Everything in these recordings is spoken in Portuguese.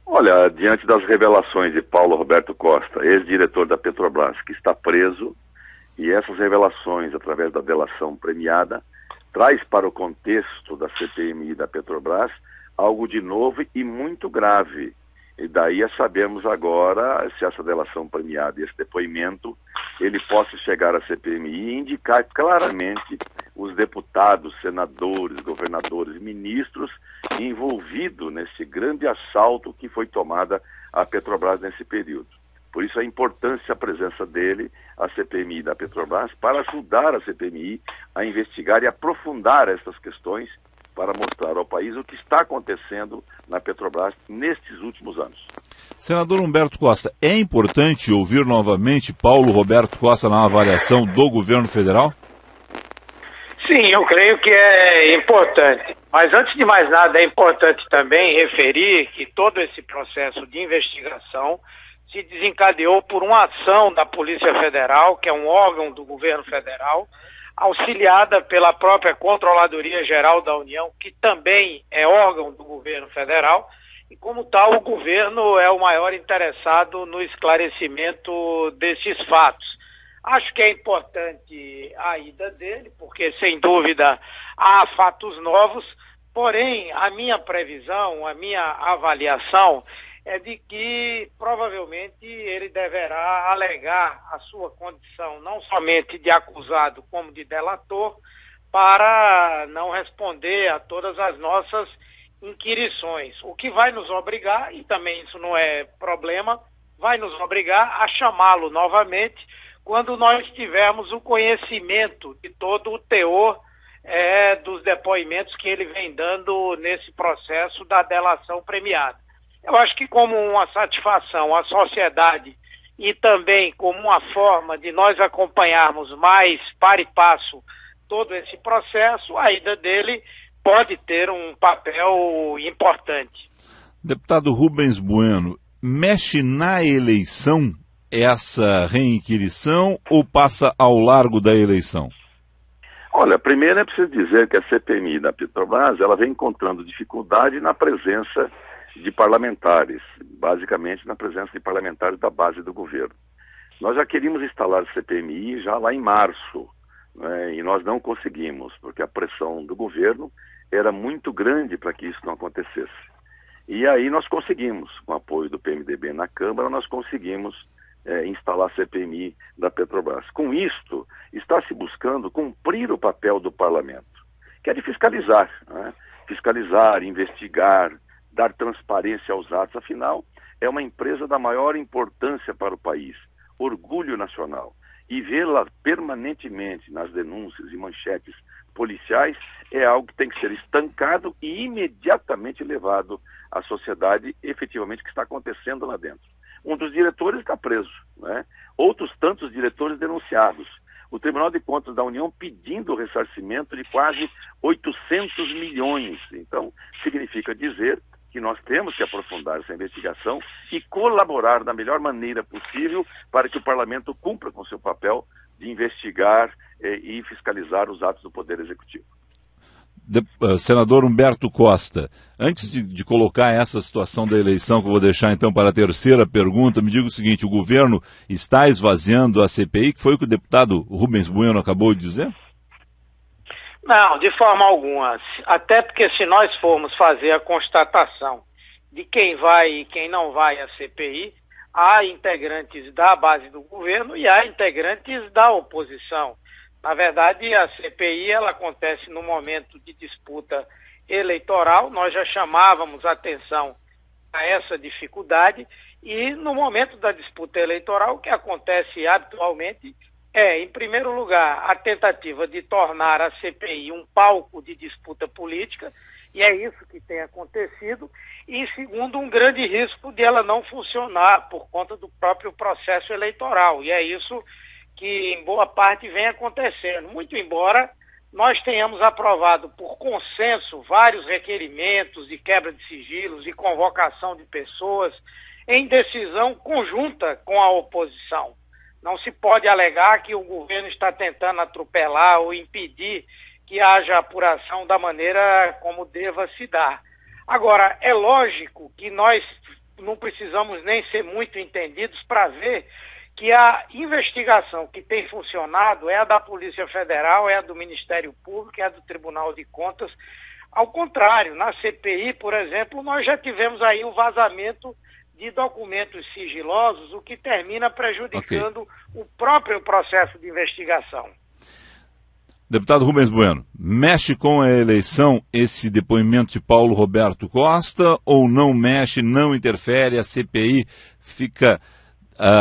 Olha, diante das revelações de Paulo Roberto Costa, ex-diretor da Petrobras, que está preso, e essas revelações, através da delação premiada, traz para o contexto da CPMI da Petrobras algo de novo e muito grave. E daí a sabermos agora se essa delação premiada e esse depoimento, ele possa chegar à CPMI e indicar claramente os deputados, senadores, governadores, ministros envolvidos nesse grande assalto que foi tomada a Petrobras nesse período. Por isso a importância, a presença dele, a CPMI da Petrobras, para ajudar a CPMI a investigar e aprofundar essas questões para mostrar ao país o que está acontecendo na Petrobras nestes últimos anos. Senador Humberto Costa, é importante ouvir novamente Paulo Roberto Costa na avaliação do governo federal? Sim, eu creio que é importante. Mas antes de mais nada, é importante também referir que todo esse processo de investigação se desencadeou por uma ação da Polícia Federal, que é um órgão do governo federal, auxiliada pela própria Controladoria Geral da União, que também é órgão do governo federal, e como tal o governo é o maior interessado no esclarecimento desses fatos. Acho que é importante a ida dele, porque sem dúvida há fatos novos, porém a minha previsão, a minha avaliação é de que provavelmente ele deverá alegar a sua condição não somente de acusado como de delator, para não responder a todas as nossas inquirições, o que vai nos obrigar, e também isso não é problema, vai nos obrigar a chamá-lo novamente quando nós tivermos o conhecimento de todo o teor dos depoimentos que ele vem dando nesse processo da delação premiada. Eu acho que como uma satisfação à sociedade e também como uma forma de nós acompanharmos mais para e passo todo esse processo, a ida dele pode ter um papel importante. Deputado Rubens Bueno, mexe na eleição essa reinquirição ou passa ao largo da eleição? Olha, primeiro é preciso dizer que a CPMI da Petrobras, ela vem encontrando dificuldade na presença de parlamentares, basicamente na presença de parlamentares da base do governo. Nós já queríamos instalar a CPMI já lá em março, né, e nós não conseguimos, porque a pressão do governo era muito grande para que isso não acontecesse. E aí nós conseguimos, com o apoio do PMDB na Câmara, nós conseguimos instalar a CPMI da Petrobras. Com isto, está se buscando cumprir o papel do parlamento, que é de fiscalizar, né? Fiscalizar, investigar, dar transparência aos atos. Afinal, é uma empresa da maior importância para o país, orgulho nacional. E vê-la permanentemente nas denúncias e manchetes policiais é algo que tem que ser estancado e imediatamente levado à sociedade efetivamente que está acontecendo lá dentro. Um dos diretores está preso, né? Outros tantos diretores denunciados. O Tribunal de Contas da União pedindo o ressarcimento de quase 800 milhões. Então, significa dizer que nós temos que aprofundar essa investigação e colaborar da melhor maneira possível para que o parlamento cumpra com seu papel de investigar e fiscalizar os atos do Poder Executivo. Senador Humberto Costa, antes de colocar essa situação da eleição, que eu vou deixar então para a terceira pergunta, me diga o seguinte: o governo está esvaziando a CPI, que foi o que o deputado Rubens Bueno acabou de dizer? Não, de forma alguma. Até porque se nós formos fazer a constatação de quem vai e quem não vai à CPI, há integrantes da base do governo e há integrantes da oposição. Na verdade, a CPI ela acontece no momento de disputa eleitoral. Nós já chamávamos atenção a essa dificuldade e no momento da disputa eleitoral o que acontece habitualmente é, em primeiro lugar, a tentativa de tornar a CPI um palco de disputa política, e é isso que tem acontecido, e segundo, um grande risco de ela não funcionar por conta do próprio processo eleitoral, e é isso que em boa parte vem acontecendo, muito embora nós tenhamos aprovado por consenso vários requerimentos de quebra de sigilos e convocação de pessoas em decisão conjunta com a oposição. Não se pode alegar que o governo está tentando atropelar ou impedir que haja apuração da maneira como deva se dar. Agora, é lógico que nós não precisamos nem ser muito entendidos para ver que a investigação que tem funcionado é a da Polícia Federal, é a do Ministério Público, é a do Tribunal de Contas. Ao contrário, na CPI, por exemplo, nós já tivemos aí um vazamento de documentos sigilosos, o que termina prejudicando o próprio processo de investigação. Deputado Rubens Bueno, mexe com a eleição esse depoimento de Paulo Roberto Costa ou não mexe, não interfere, a CPI fica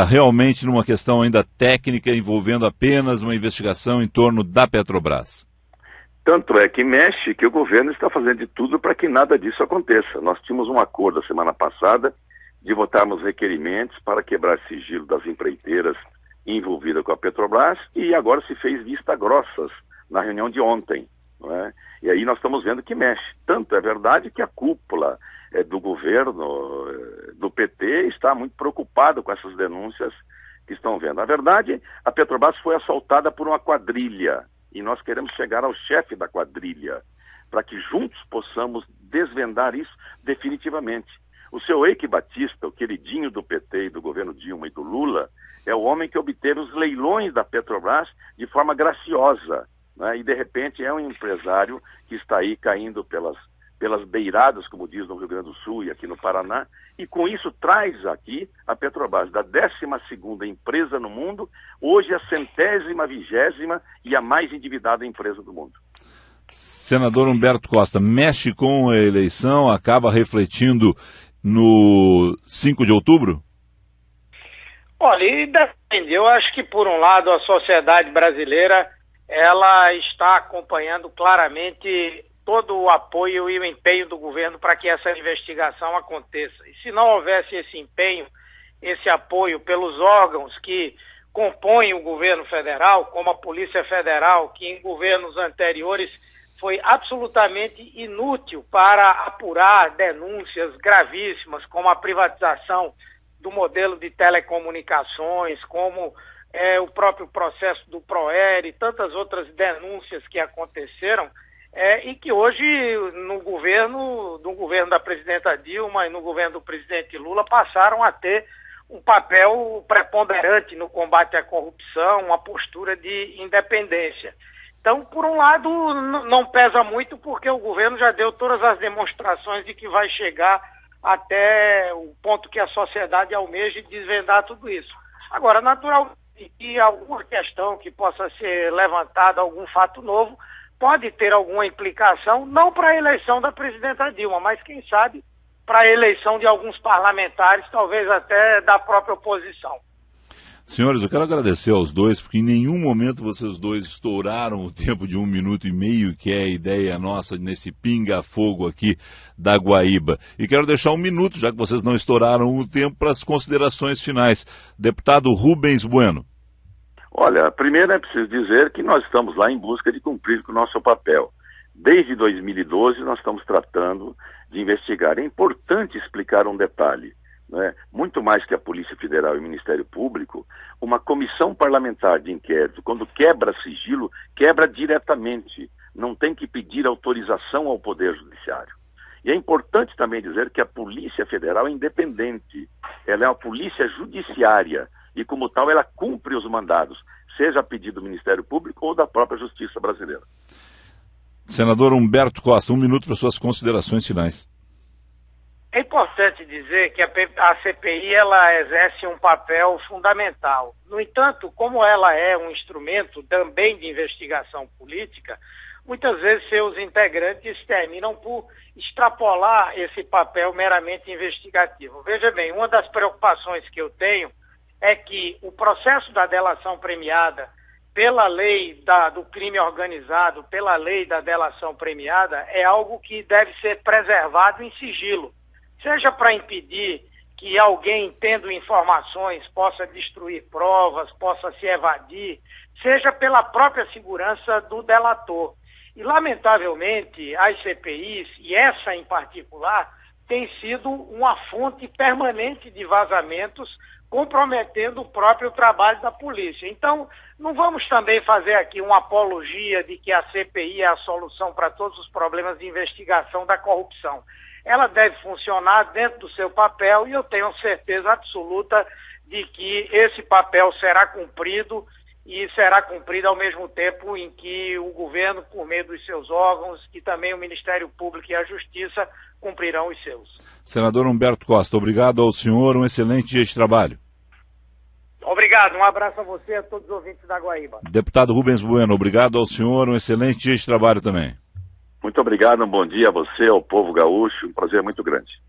realmente numa questão ainda técnica envolvendo apenas uma investigação em torno da Petrobras? Tanto é que mexe que o governo está fazendo de tudo para que nada disso aconteça. Nós tínhamos um acordo a semana passada de votarmos requerimentos para quebrar sigilo das empreiteiras envolvidas com a Petrobras e agora se fez vista grossas na reunião de ontem, não é? E aí nós estamos vendo que mexe. Tanto é verdade que a cúpula do governo, do PT, está muito preocupada com essas denúncias que estão vendo. Na verdade, a Petrobras foi assaltada por uma quadrilha e nós queremos chegar ao chefe da quadrilha para que juntos possamos desvendar isso definitivamente. O seu Eike Batista, o queridinho do PT e do governo Dilma e do Lula, é o homem que obteve os leilões da Petrobras de forma graciosa, né? E de repente é um empresário que está aí caindo pelas beiradas, como diz no Rio Grande do Sul e aqui no Paraná, e com isso traz aqui a Petrobras, da 12ª empresa no mundo, hoje a 120ª e a mais endividada empresa do mundo. Senador Humberto Costa, mexe com a eleição, acaba refletindo no 5 de outubro? Olha, e depende. Eu acho que, por um lado, a sociedade brasileira ela está acompanhando claramente todo o apoio e o empenho do governo para que essa investigação aconteça. E se não houvesse esse empenho, esse apoio pelos órgãos que compõem o governo federal, como a Polícia Federal, que em governos anteriores foi absolutamente inútil para apurar denúncias gravíssimas, como a privatização do modelo de telecomunicações, como o próprio processo do PROER e tantas outras denúncias que aconteceram, e que hoje no governo da presidenta Dilma e no governo do presidente Lula passaram a ter um papel preponderante no combate à corrupção, uma postura de independência. Então, por um lado, não pesa muito porque o governo já deu todas as demonstrações de que vai chegar até o ponto que a sociedade almeja de desvendar tudo isso. Agora, naturalmente, que alguma questão que possa ser levantada, algum fato novo, pode ter alguma implicação, não para a eleição da presidenta Dilma, mas, quem sabe, para a eleição de alguns parlamentares, talvez até da própria oposição. Senhores, eu quero agradecer aos dois, porque em nenhum momento vocês dois estouraram o tempo de 1 minuto e meio, que é a ideia nossa nesse pinga-fogo aqui da Guaíba. E quero deixar 1 minuto, já que vocês não estouraram o tempo, para as considerações finais. Deputado Rubens Bueno. Olha, primeiro é preciso dizer que nós estamos lá em busca de cumprir com o nosso papel. Desde 2012 nós estamos tratando de investigar. É importante explicar um detalhe. Muito mais que a Polícia Federal e o Ministério Público, uma comissão parlamentar de inquérito, quando quebra sigilo, quebra diretamente, não tem que pedir autorização ao Poder Judiciário. E é importante também dizer que a Polícia Federal é independente, ela é uma polícia judiciária e, como tal, ela cumpre os mandados, seja a pedido do Ministério Público ou da própria Justiça brasileira. Senador Humberto Costa, 1 minuto para suas considerações finais. É importante dizer que a CPI ela exerce um papel fundamental. No entanto, como ela é um instrumento também de investigação política, muitas vezes seus integrantes terminam por extrapolar esse papel meramente investigativo. Veja bem, uma das preocupações que eu tenho é que o processo da delação premiada pela lei do crime organizado, pela lei da delação premiada, é algo que deve ser preservado em sigilo. Seja para impedir que alguém, tendo informações, possa destruir provas, possa se evadir, seja pela própria segurança do delator. E, lamentavelmente, as CPIs, e essa em particular, tem sido uma fonte permanente de vazamentos, comprometendo o próprio trabalho da polícia. Então, não vamos também fazer aqui uma apologia de que a CPI é a solução para todos os problemas de investigação da corrupção. ela deve funcionar dentro do seu papel e eu tenho certeza absoluta de que esse papel será cumprido e será cumprido ao mesmo tempo em que o governo, por meio dos seus órgãos, e também o Ministério Público e a Justiça cumprirão os seus. Senador Humberto Costa, obrigado ao senhor, um excelente dia de trabalho. Obrigado, um abraço a você e a todos os ouvintes da Guaíba. Deputado Rubens Bueno, obrigado ao senhor, um excelente dia de trabalho também. Muito obrigado, um bom dia a você, ao povo gaúcho, um prazer muito grande.